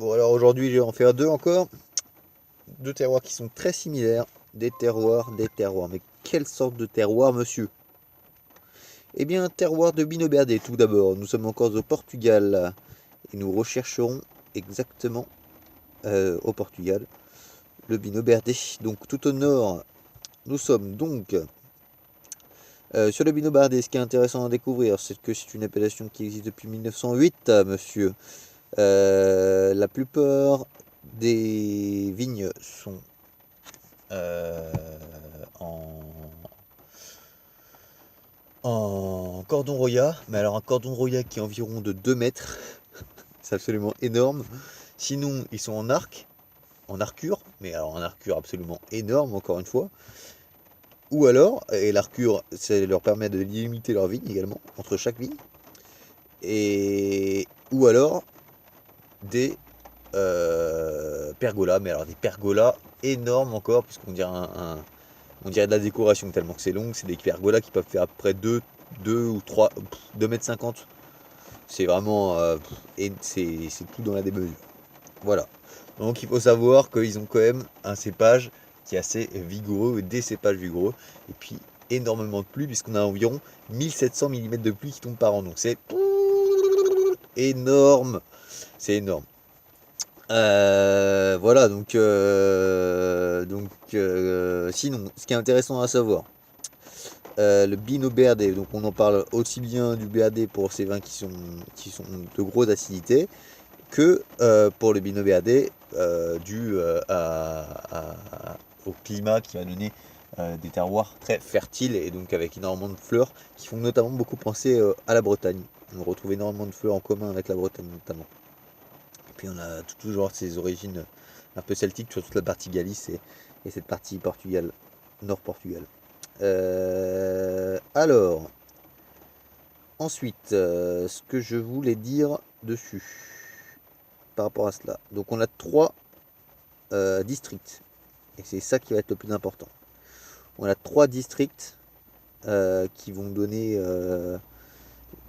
Bon, alors aujourd'hui, je vais en faire deux encore. Deux terroirs qui sont très similaires. Des terroirs, des terroirs. Mais quelle sorte de terroir, monsieur? Eh bien, un terroir de Binoberdé, tout d'abord. Nous sommes encore au Portugal. Et nous rechercherons exactement au Portugal le Binoberdé. Donc, tout au nord, nous sommes donc sur le Binobardé. Ce qui est intéressant à découvrir, c'est que c'est une appellation qui existe depuis 1908, monsieur. La plupart des vignes sont euh, en, en cordon Roya, mais alors un cordon Roya qui est environ de 2 mètres, c'est absolument énorme. Sinon, ils sont en arcure, mais alors un arcure absolument énorme, encore une fois. Ou alors, et l'arcure, ça leur permet de limiter leur vigne également, entre chaque vigne. Et, ou alors, des pergolas, mais alors des pergolas énormes encore, puisqu'on dirait on dirait de la décoration tellement que c'est long. C'est des pergolas qui peuvent faire à peu près 2 ou 3, 2,50 m. C'est vraiment, et c'est tout dans la démesure. Voilà. Donc il faut savoir qu'ils ont quand même un cépage qui est assez vigoureux, des cépages vigoureux, et puis énormément de pluie, puisqu'on a environ 1700 mm de pluie qui tombent par an. Donc c'est énorme. C'est énorme. Voilà, sinon, ce qui est intéressant à savoir, le Bino BRD, donc on en parle aussi bien du BRD pour ces vins qui sont de grosse acidité, que pour le Bino BRD dû au climat qui va donner des terroirs très fertiles et donc avec énormément de fleurs qui font notamment beaucoup penser à la Bretagne. On retrouve énormément de fleurs en commun avec la Bretagne notamment. Et puis on a toujours ses origines un peu celtiques sur toute la partie Galice et cette partie Portugal, Nord-Portugal. Alors, ensuite, ce que je voulais dire dessus, par rapport à cela. Donc on a trois districts, et c'est ça qui va être le plus important. On a trois districts qui vont donner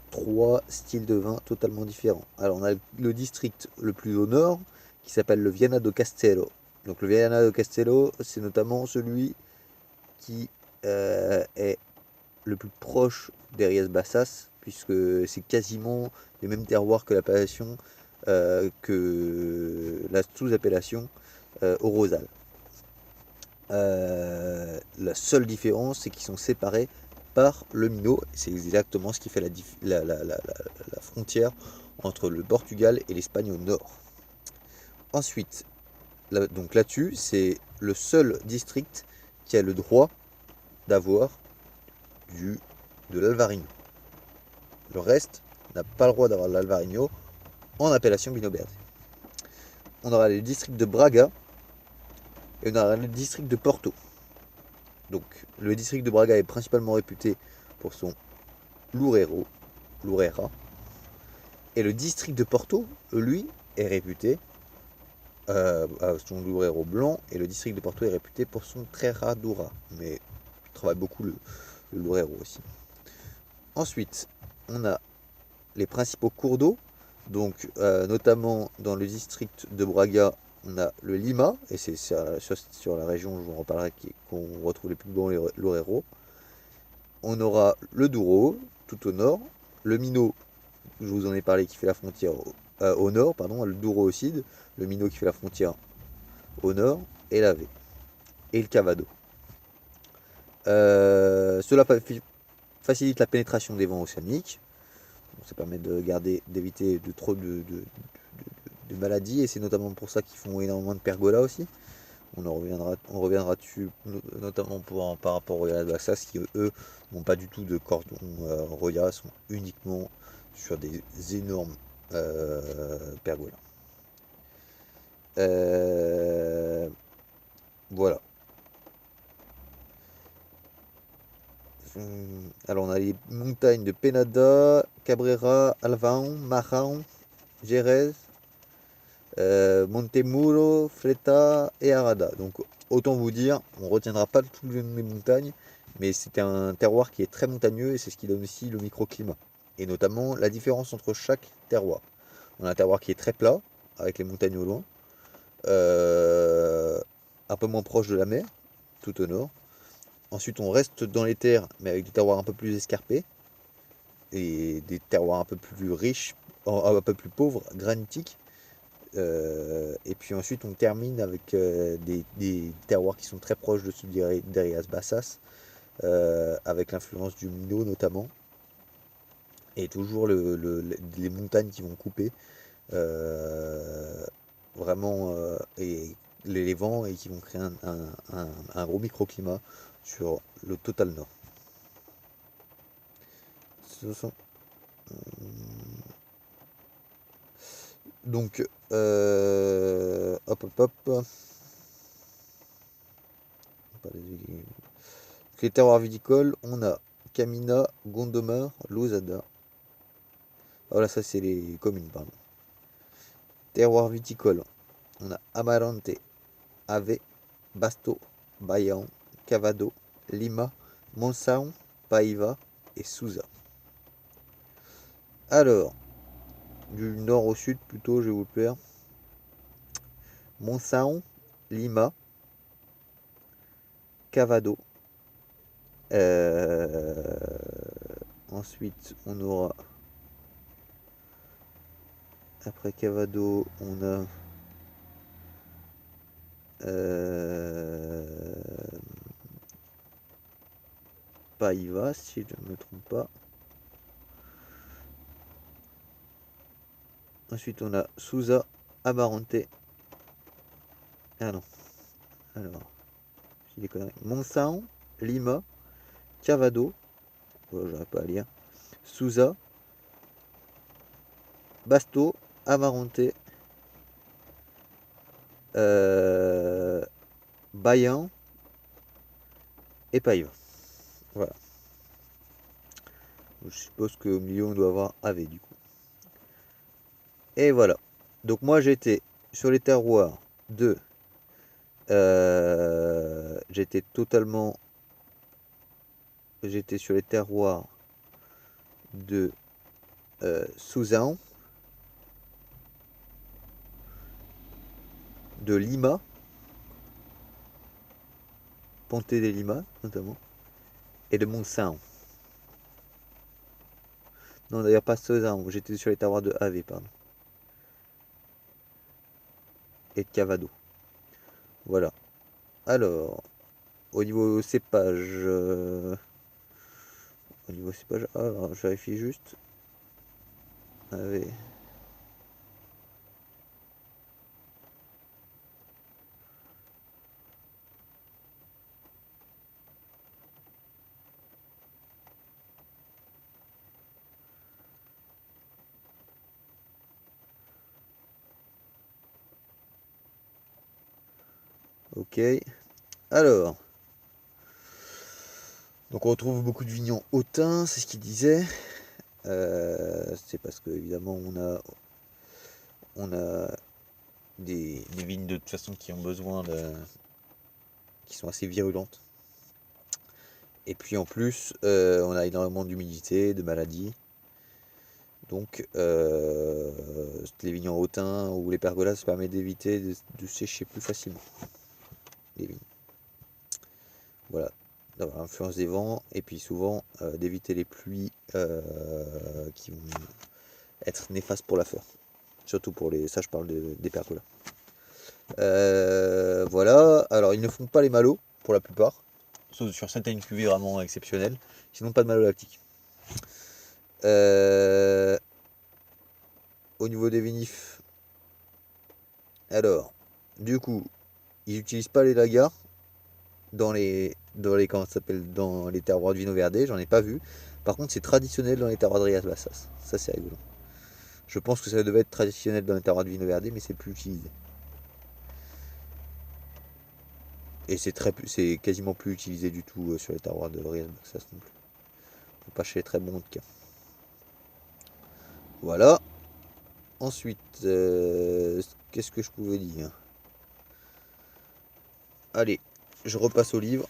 trois styles de vin totalement différents. Alors on a le district le plus au nord qui s'appelle le Viana do Castelo. Donc le Viana do Castelo, c'est notamment celui qui est le plus proche des Rias Bassas, puisque c'est quasiment le même terroir que l'appellation, que la sous-appellation au Rosal. La seule différence, c'est qu'ils sont séparés par le Minho. C'est exactement ce qui fait la frontière entre le Portugal et l'Espagne au nord. Ensuite, donc là-dessus, c'est le seul district qui a le droit d'avoir de l'Alvarinho. Le reste n'a pas le droit d'avoir de l'Alvarinho en appellation Binoberde. On aura le district de Braga et on aura le district de Porto. Donc le district de Braga est principalement réputé pour son Loureira. Et le district de Porto, lui, est réputé à son Loureiro blanc. Et le district de Porto est réputé pour son Treradura. Mais il travaille beaucoup le Loureiro aussi. Ensuite, on a les principaux cours d'eau. Donc, notamment dans le district de Braga, on a le Lima, et c'est sur la région, je vous en reparlerai, qu'on retrouve les plus beaux Loureiro. On aura le Douro, tout au nord, le Minho, je vous en ai parlé, qui fait la frontière au nord, pardon, le Douro au sud, le Minho qui fait la frontière au nord, et l'Ave, et le Cavado. Cela facilite la pénétration des vents océaniques. Ça permet d'éviter trop de maladies, et c'est notamment pour ça qu'ils font énormément de pergolas aussi. On reviendra dessus, notamment par rapport aux Royal Bassas, qui eux n'ont pas du tout de cordon Roya, sont uniquement sur des énormes pergolas. Voilà. Alors on a les montagnes de Penada, Cabrera, Alvaon, Marraon, Jerez, Montemuro, Fleta et Arada. Donc autant vous dire, on ne retiendra pas toutes les montagnes, mais c'est un terroir qui est très montagneux et c'est ce qui donne aussi le microclimat. Et notamment la différence entre chaque terroir. On a un terroir qui est très plat, avec les montagnes au loin. Un peu moins proche de la mer, tout au nord. Ensuite, on reste dans les terres, mais avec des terroirs un peu plus escarpés et des terroirs un peu plus riches, un peu plus pauvres, granitiques. Et puis ensuite, on termine avec des terroirs qui sont très proches de ceux d'Arias Bassas, avec l'influence du Minot notamment, et toujours les montagnes qui vont couper vraiment et les vents et qui vont créer un gros microclimat sur le total nord. Ce sont- Donc, hop hop hop. Les terroirs viticoles, on a Camina, Gondomar, Lousada. Voilà, ça c'est les communes, pardon. Terroir viticole, on a Amarante, Ave, Basto, Bayan, Cavado, Lima, Monsaon, Paiva et Souza. Alors, du nord au sud plutôt, je vais vous le faire. Monsaon, Lima, Cavado. Ensuite, on aura. Après Cavado, on a. Paiva, si je ne me trompe pas. Ensuite, on a Souza, Amarante. Ah non. Alors, j'ai des conneries. Monsaon, Lima, Cavado. Oh, j'aurais pas à lire. Souza, Basto, Amarante, Bayan et Paiva. Voilà. Je suppose qu'au milieu, on doit avoir AV du coup. Et voilà. Donc moi, j'étais sur les terroirs de... j'étais totalement... J'étais sur les terroirs de Souzan, de Lima, Ponte de Lima notamment, et de Montsão. Non, d'ailleurs pas Souzan, j'étais sur les terroirs de AV, pardon. Et de Cavado. Voilà. Alors, au niveau cépage... Au niveau cépage... Alors, je vérifie juste. AV... Ok. Alors, donc on retrouve beaucoup de vignons hautains, c'est ce qu'il disait. C'est parce que évidemment on a des vignes de toute façon qui ont besoin qui sont assez virulentes. Et puis en plus, on a énormément d'humidité, de maladies. Donc les vignons hautains ou les pergolas, ça permet d'éviter de sécher plus facilement les vignes. Voilà, d'avoir l'influence des vents et puis souvent d'éviter les pluies qui vont être néfastes pour la fleur. Surtout pour les... Ça je parle des pergolas. Voilà, alors ils ne font pas les malots pour la plupart, sauf sur certaines cuvées vraiment exceptionnelles, sinon pas de malolactique. Au niveau des vinifs, alors, du coup, ils n'utilisent pas les lagars comment ça s'appelle, dans les terroirs de Vino Verde, j'en ai pas vu. Par contre, c'est traditionnel dans les terroirs de Rias Bassas. Ça, c'est rigolo. Je pense que ça devait être traditionnel dans les terroirs de Vino Verde, mais c'est plus utilisé. Et c'est quasiment plus utilisé du tout sur les terroirs de Rias Bassas non plus. Pas chez les très bons en tout cas. Voilà. Ensuite, qu'est-ce que je pouvais dire? Allez, je repasse au livre.